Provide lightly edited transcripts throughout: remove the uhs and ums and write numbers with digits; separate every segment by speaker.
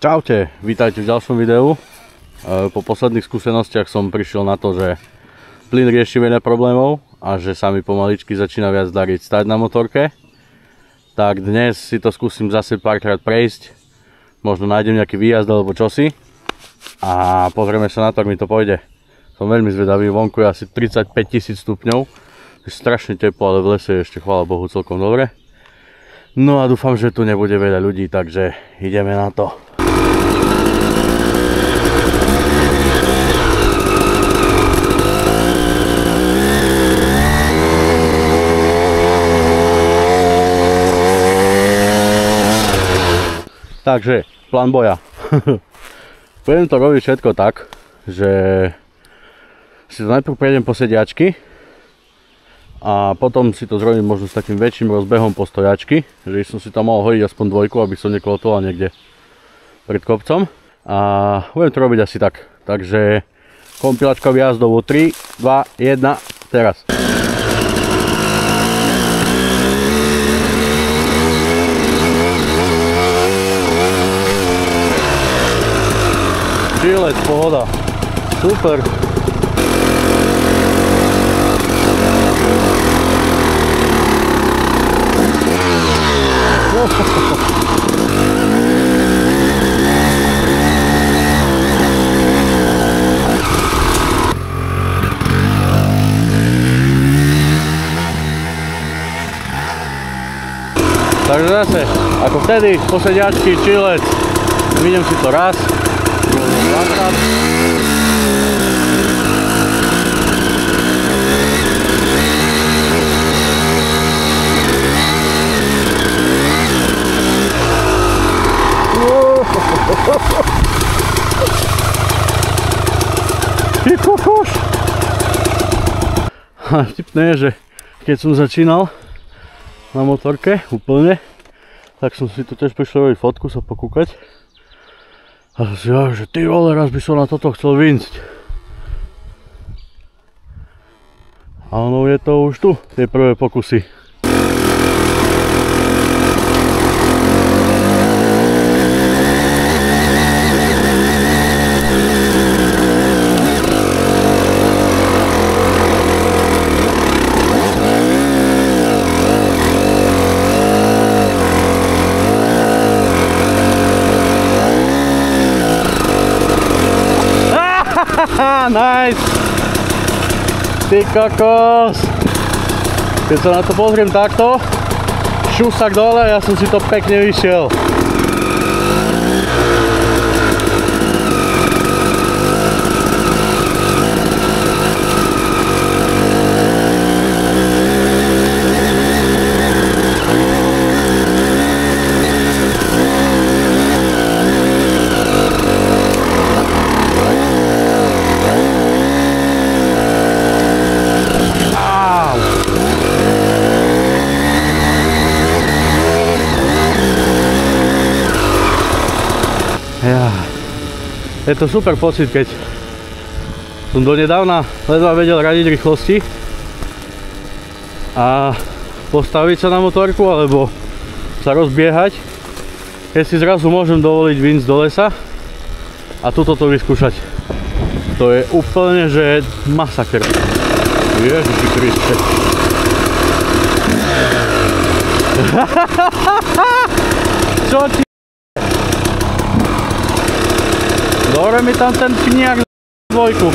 Speaker 1: Čaute, vítajte v ďalšom videu. Po posledných skúsenostiach som prišiel na to, že plyn rieši veľa problémov a že sa mi pomaličky začína viac dariť stať na motorke. Tak dnes si to skúsim zase párkrát prejsť. Možno nájdem nejaký výjazd alebo čosi. A pozrieme sa na to, ak mi to pôjde. Som veľmi zvedavý, vonku je asi 35 000 stupňov. Je strašne teplo, ale v lese je ešte, chvála Bohu, celkom dobre. No a dúfam, že tu nebude veľa ľudí, takže ideme na to. Takže, plán boja. Budem to robiť všetko tak, že si to najprv prejdem po sediačky a potom si to zrobím možno s takým väčším rozbehom po stojačky, že som si tam mohol hodiť aspoň dvojku, aby som neklotoval niekde pred kopcom. A budem to robiť asi tak. Takže kompilačka výjazdovú 3, 2, 1, teraz. Čilec, pohoda. Super. Takže zase, ako vtedy, posediačky, čilec, vidím si to raz, dvakrát. Ty kokos! A vtipné je, že keď som začínal na motorke úplne, tak som si tu tiež prišiel robiť fotku, sa pokúkať. A som si hovoril, že ty vole, raz by som na toto chcel vyjsť. A ono je to už tu, tie prvé pokusy. Nice! Ty kokos! Keď sa na to pozriem takto, šusak dole, ja som si to pekne vyšiel. Je to super pocit, keď som donedávna ledva vedel radiť rýchlosti a postaviť sa na motorku alebo sa rozbiehať, keď si zrazu môžem dovoliť vyjsť do lesa a tuto to vyskúšať. To je úplne, že masaker. Ježiši Kriste. Čo ti? Dobre mi tam ten pniak dvojku.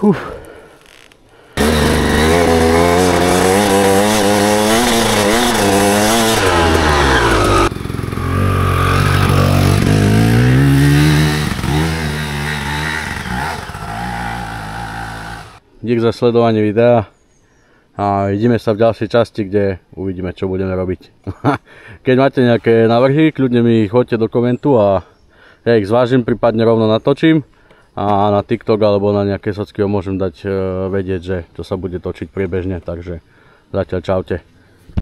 Speaker 1: Dík za sledovanie videa a vidíme sa v ďalšej časti, kde uvidíme, čo budeme robiť. Keď máte nejaké návrhy, kľudne mi ich hoďte do komentu a ja ich zvážim, prípadne rovno natočím a na TikTok alebo na nejaké socky môžem dať vedieť, že to sa bude točiť priebežne, takže zatiaľ čaute.